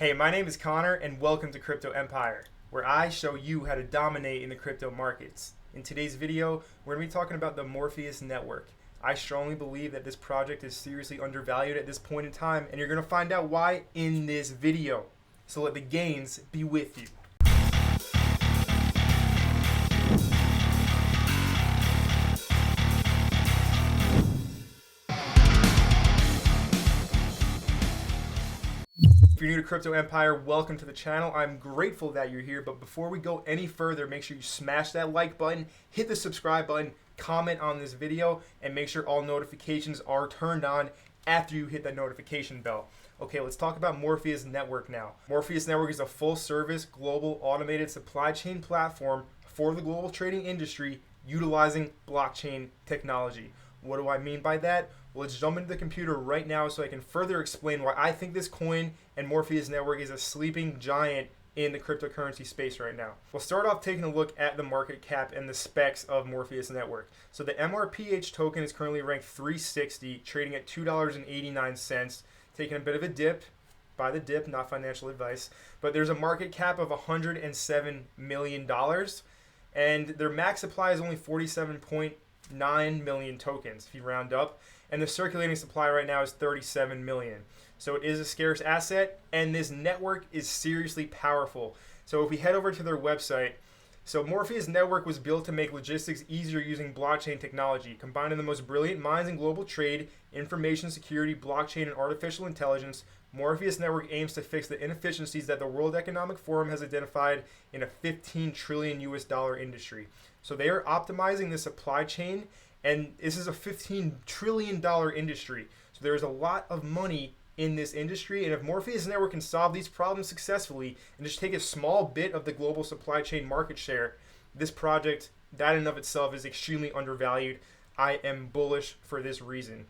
Hey, my name is Connor, and welcome to Crypto Empire, where I show you how to dominate in the crypto markets. In today's video, we're going to be talking about the Morpheus Network. I strongly believe that this project is seriously undervalued at this point in time, and you're going to find out why in this video. So let the gains be with you. If you're new to Crypto Empire, welcome to the channel. I'm grateful that you're here, but before we go any further, make sure you smash that like button, hit the subscribe button, comment on this video, and make sure all notifications are turned on after you hit that notification bell. Okay, let's talk about Morpheus.Network now. Morpheus.Network is a full-service, global, automated supply chain platform for the global trading industry utilizing blockchain technology. What do I mean by that? Well, let's jump into the computer right now so I can further explain why I think this coin and Morpheus.Network is a sleeping giant in the cryptocurrency space right now. We'll start off taking a look at the market cap and the specs of Morpheus.Network. So the MRPH token is currently ranked 360, trading at $2.89, taking a bit of a dip. By the dip, not financial advice, but there's a market cap of $107 million, and their max supply is only 47.9 million tokens if you round up, and the circulating supply right now is 37 million. So it is a scarce asset, and this network is seriously powerful. So if we head over to their website, so Morpheus.Network was built to make logistics easier using blockchain technology, combining the most brilliant minds in global trade, information security, blockchain, and artificial intelligence. Morpheus.Network aims to fix the inefficiencies that the World Economic Forum has identified in a 15 trillion US dollar industry. So they are optimizing the supply chain, and this is a $15 trillion industry. So there is a lot of money in this industry, and if Morpheus.Network can solve these problems successfully and just take a small bit of the global supply chain market share, this project, that in of itself, is extremely undervalued. I am bullish for this reason.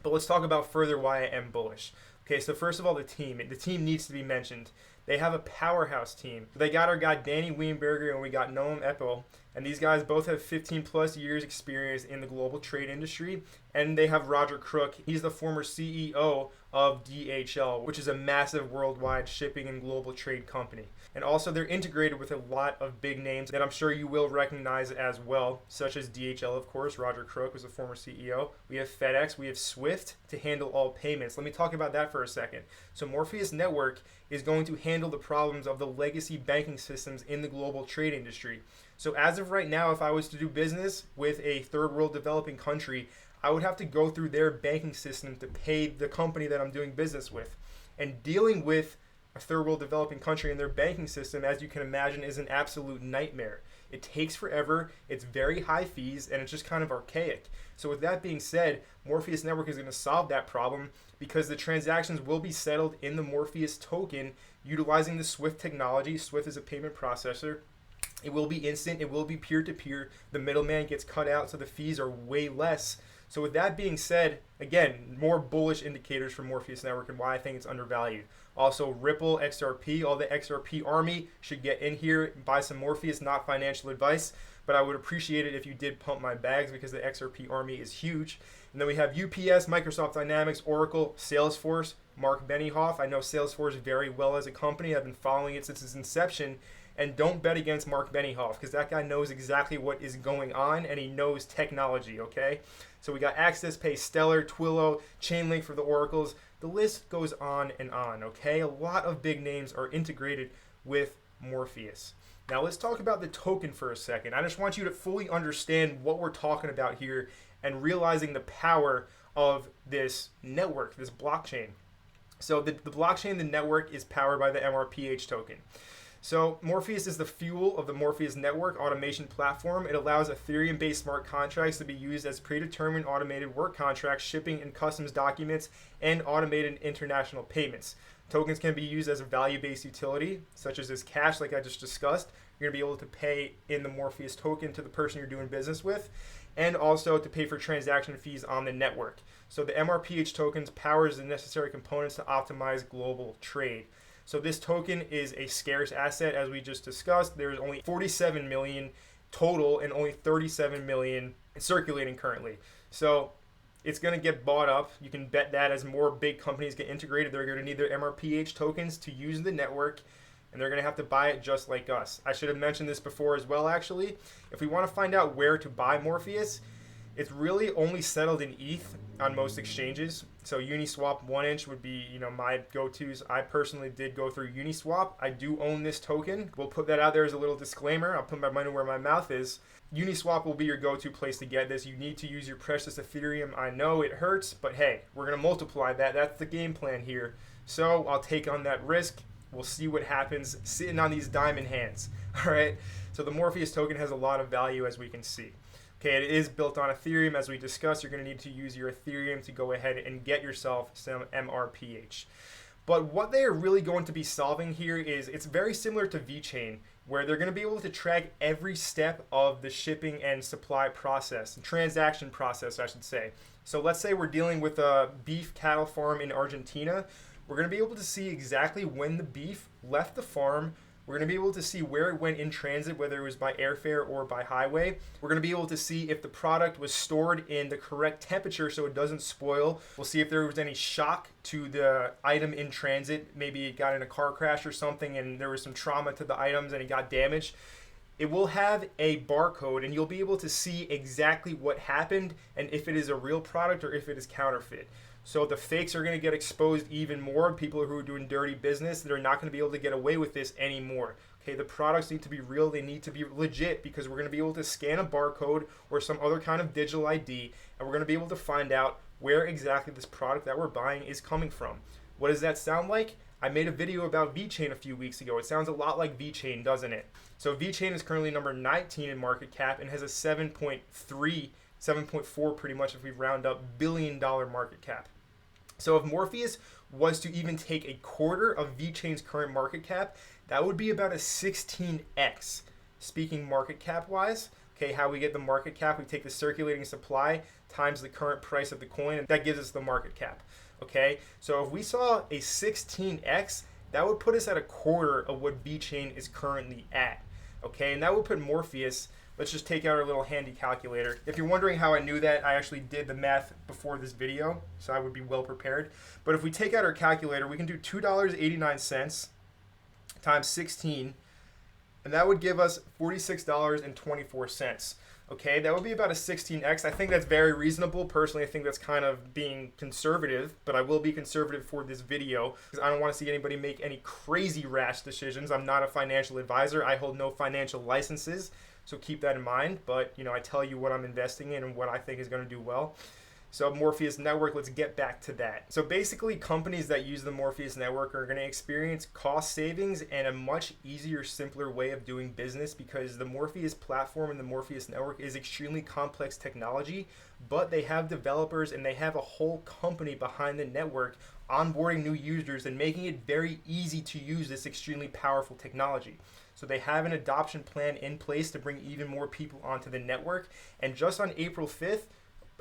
But let's talk about further why I am bullish. Okay, so first of all, the team. The team needs to be mentioned. They have a powerhouse team. They got our guy Danny Weinberger, and we got Noam Epel. And these guys both have 15 plus years experience in the global trade industry. And they have Roger Crook. He's the former CEO of DHL, which is a massive worldwide shipping and global trade company. And also they're integrated with a lot of big names that I'm sure you will recognize as well, such as DHL, of course. Roger Crook was the former CEO. We have FedEx, we have Swift to handle all payments. Let me talk about that for a second. So Morpheus.Network is going to handle the problems of the legacy banking systems in the global trade industry. So as of right now, if I was to do business with a third world developing country, I would have to go through their banking system to pay the company that I'm doing business with. And dealing with a third world developing country and their banking system, as you can imagine, is an absolute nightmare. It takes forever, it's very high fees, and it's just kind of archaic. So with that being said, Morpheus.Network is going to solve that problem because the transactions will be settled in the Morpheus token utilizing the Swift technology. Swift is a payment processor. It will be instant, it will be peer-to-peer. The middleman gets cut out, so the fees are way less. So with that being said, again, more bullish indicators for Morpheus.Network and why I think it's undervalued. Also, Ripple, XRP, all the XRP army should get in here and buy some Morpheus, not financial advice, but I would appreciate it if you did pump my bags because the XRP army is huge. And then we have UPS, Microsoft Dynamics, Oracle, Salesforce, Mark Benioff. I know Salesforce very well as a company. I've been following it since its inception. And don't bet against Mark Benioff because that guy knows exactly what is going on and he knows technology, okay? So we got Access Pay, Stellar, Twilio, Chainlink for the Oracles. The list goes on and on, okay? A lot of big names are integrated with Morpheus. Now let's talk about the token for a second. I just want you to fully understand what we're talking about here and realizing the power of this network, this blockchain. So the blockchain, the network, is powered by the MRPH token. So Morpheus is the fuel of the Morpheus.Network automation platform. It allows Ethereum-based smart contracts to be used as predetermined automated work contracts, shipping and customs documents, and automated international payments. Tokens can be used as a value-based utility, such as cash, like I just discussed. You're going to be able to pay in the Morpheus token to the person you're doing business with, and also to pay for transaction fees on the network. So the MRPH tokens powers the necessary components to optimize global trade. So this token is a scarce asset, as we just discussed. There's only 47 million total and only 37 million circulating currently. So it's going to get bought up. You can bet that as more big companies get integrated, they're going to need their MRPH tokens to use the network, and they're going to have to buy it just like us. I should have mentioned this before as well, actually. If we want to find out where to buy Morpheus, it's really only settled in ETH on most exchanges. So Uniswap 1inch would be, my go-tos. I personally did go through Uniswap. I do own this token. We'll put that out there as a little disclaimer. I'll put my money where my mouth is. Uniswap will be your go-to place to get this. You need to use your precious Ethereum. I know it hurts, but hey, we're going to multiply that. That's the game plan here. So I'll take on that risk. We'll see what happens sitting on these diamond hands. All right. So the Morpheus token has a lot of value, as we can see. Okay, it is built on Ethereum. As we discussed, you're going to need to use your Ethereum to go ahead and get yourself some MRPH. But what they are really going to be solving here is it's very similar to VeChain, where they're going to be able to track every step of the shipping and supply process, transaction process, I should say. So let's say we're dealing with a beef cattle farm in Argentina. We're going to be able to see exactly when the beef left the farm. We're going to be able to see where it went in transit, whether it was by airfare or by highway. We're going to be able to see if the product was stored in the correct temperature so it doesn't spoil. We'll see if there was any shock to the item in transit. Maybe it got in a car crash or something and there was some trauma to the items and it got damaged. It will have a barcode and you'll be able to see exactly what happened and if it is a real product or if it is counterfeit. So the fakes are going to get exposed even more. People who are doing dirty business, they're not going to be able to get away with this anymore. Okay, the products need to be real. They need to be legit because we're going to be able to scan a barcode or some other kind of digital ID, and we're going to be able to find out where exactly this product that we're buying is coming from. What does that sound like? I made a video about VeChain a few weeks ago. It sounds a lot like VeChain, doesn't it? So VeChain is currently number 19 in market cap and has a 7.4 pretty much if we round up $billion market cap. So if Morpheus was to even take a quarter of VeChain's current market cap, that would be about a 16x. Speaking market cap wise, okay, how we get the market cap, we take the circulating supply times the current price of the coin, and that gives us the market cap. Okay, so if we saw a 16x, that would put us at a quarter of what VeChain is currently at. Okay, and that would put Morpheus. Let's just take out our little handy calculator. If you're wondering how I knew that, I actually did the math before this video, so I would be well prepared. But if we take out our calculator, we can do $2.89 times 16, and that would give us $46.24. Okay, that would be about a 16x. I think that's very reasonable. Personally, I think that's kind of being conservative, but I will be conservative for this video because I don't want to see anybody make any crazy rash decisions. I'm not a financial advisor. I hold no financial licenses. So keep that in mind, but I tell you what I'm investing in and what I think is going to do well. So Morpheus Network, let's get back to that. So basically companies that use the Morpheus Network are going to experience cost savings and a much easier, simpler way of doing business because the Morpheus platform and the Morpheus Network is extremely complex technology, but they have developers and they have a whole company behind the network onboarding new users and making it very easy to use this extremely powerful technology. So they have an adoption plan in place to bring even more people onto the network. And just on April 5th,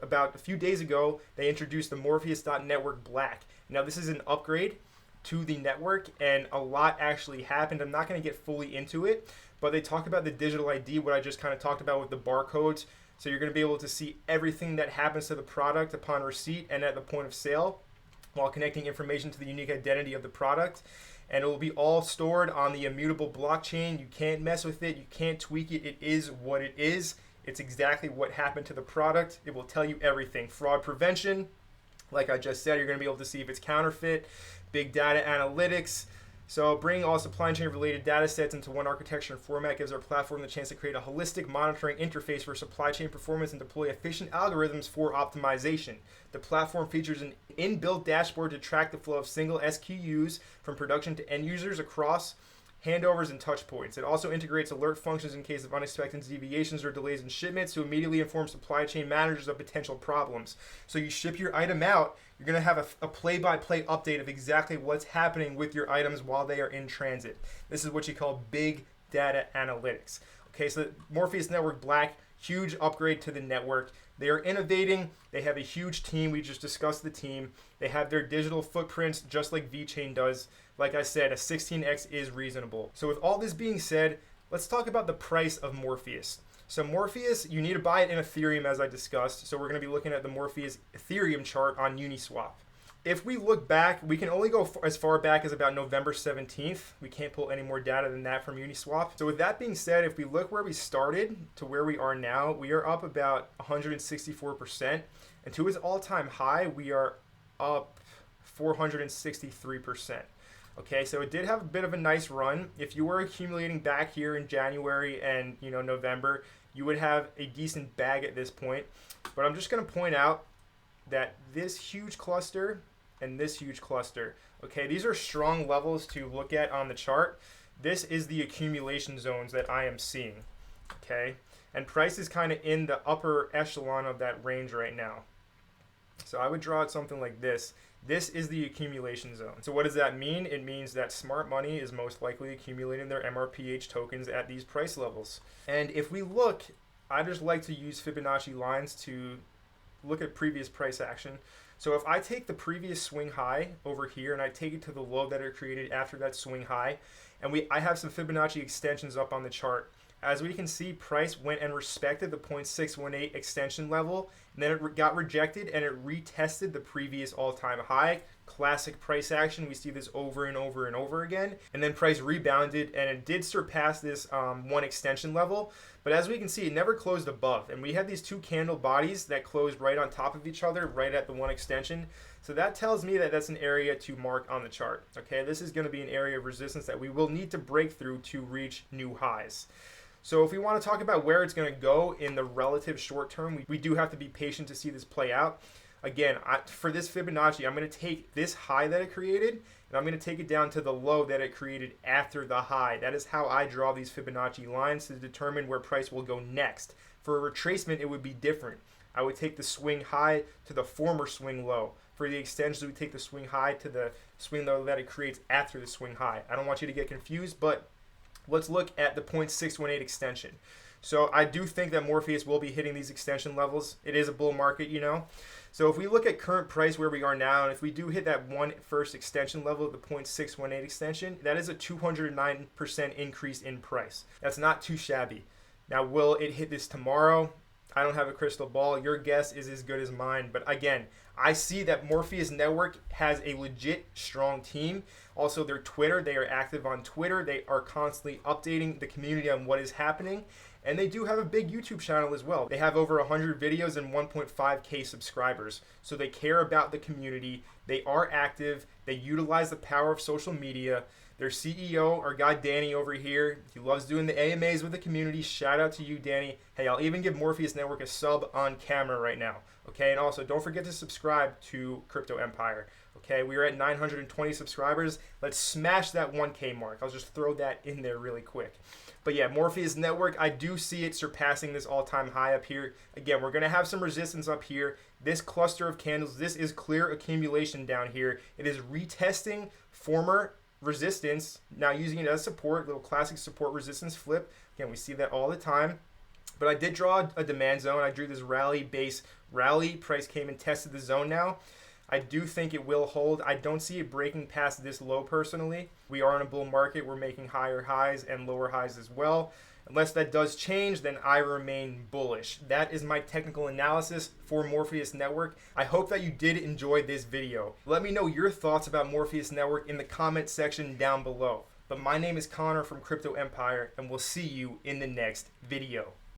about a few days ago, they introduced the Morpheus.Network Black. Now this is an upgrade to the network and a lot actually happened. I'm not going to get fully into it, but they talk about the digital ID, what I just kind of talked about with the barcodes. So you're going to be able to see everything that happens to the product upon receipt and at the point of sale while connecting information to the unique identity of the product. And it will be all stored on the immutable blockchain. You can't mess with it. You can't tweak it. It is what it is. It's exactly what happened to the product. It will tell you everything. Fraud prevention, like I just said, you're going to be able to see if it's counterfeit. Big data analytics. So bringing all supply chain related data sets into one architecture and format gives our platform the chance to create a holistic monitoring interface for supply chain performance and deploy efficient algorithms for optimization. The platform features an inbuilt dashboard to track the flow of single SKUs from production to end users across handovers and touch points. It also integrates alert functions in case of unexpected deviations or delays in shipments to immediately inform supply chain managers of potential problems. So you ship your item out, you're going to have a play-by-play update of exactly what's happening with your items while they are in transit. This is what you call big data analytics. Okay, so Morpheus Network Black, huge upgrade to the network. They are innovating. They have a huge team. We just discussed the team. They have their digital footprints just like VeChain does. Like I said, a 16x is reasonable. So with all this being said, let's talk about the price of Morpheus. So Morpheus, you need to buy it in Ethereum as I discussed. So we're going to be looking at the Morpheus Ethereum chart on Uniswap. If we look back, we can only go as far back as about November 17th. We can't pull any more data than that from Uniswap. So with that being said, if we look where we started to where we are now, we are up about 164%. And to its all-time high, we are up 463%. Okay, so it did have a bit of a nice run. If you were accumulating back here in January and November, you would have a decent bag at this point. But I'm just going to point out that this huge cluster and this huge cluster, okay, these are strong levels to look at on the chart. This is the accumulation zones that I am seeing, okay? And price is kind of in the upper echelon of that range right now. So I would draw it something like this. This is the accumulation zone. So what does that mean? It means that smart money is most likely accumulating their MRPH tokens at these price levels. And if we look, I just like to use Fibonacci lines to look at previous price action. So if I take the previous swing high over here and I take it to the low that it created after that swing high, and I have some Fibonacci extensions up on the chart. As we can see, price went and respected the 0.618 extension level, and then it got rejected and it retested the previous all-time high. Classic price action. We see this over and over and over again. And then price rebounded and it did surpass this one extension level. But as we can see, it never closed above. And we had these two candle bodies that closed right on top of each other, right at the one extension. So that tells me that that's an area to mark on the chart. Okay, this is going to be an area of resistance that we will need to break through to reach new highs. So if we want to talk about where it's going to go in the relative short term, we do have to be patient to see this play out. Again, for this Fibonacci, I'm going to take this high that it created, and I'm going to take it down to the low that it created after the high. That is how I draw these Fibonacci lines to determine where price will go next. For a retracement, it would be different. I would take the swing high to the former swing low. For the extensions, we take the swing high to the swing low that it creates after the swing high. I don't want you to get confused, but let's look at the 0.618 extension. So I do think that Morpheus will be hitting these extension levels. It is a bull market, So if we look at current price where we are now, and if we do hit that first extension level of the 0.618 extension, that is a 209% increase in price. That's not too shabby. Now, will it hit this tomorrow? I don't have a crystal ball. Your guess is as good as mine. But again, I see that Morpheus.Network has a legit strong team. Also, their Twitter, they are active on Twitter. They are constantly updating the community on what is happening. And they do have a big YouTube channel as well. They have over 100 videos and 1.5K subscribers. So they care about the community. They are active. They utilize the power of social media. Their CEO, our guy Danny over here, he loves doing the AMAs with the community. Shout out to you, Danny. Hey, I'll even give Morpheus.Network a sub on camera right now. Okay, and also don't forget to subscribe to Crypto Empire. Okay, we are at 920 subscribers. Let's smash that 1K mark. I'll just throw that in there really quick. But yeah, Morpheus.Network, I do see it surpassing this all-time high up here. Again, we're going to have some resistance up here. This cluster of candles, this is clear accumulation down here. It is retesting former resistance, now using it as support, little classic support resistance flip. Again, we see that all the time. But I did draw a demand zone. I drew this rally base rally. Price came and tested the zone now. I do think it will hold. I don't see it breaking past this low personally. We are in a bull market. We're making higher highs and lower highs as well. Unless that does change, then I remain bullish. That is my technical analysis for Morpheus.Network. I hope that you did enjoy this video. Let me know your thoughts about Morpheus.Network in the comment section down below. But my name is Connor from Crypto Empire, and we'll see you in the next video.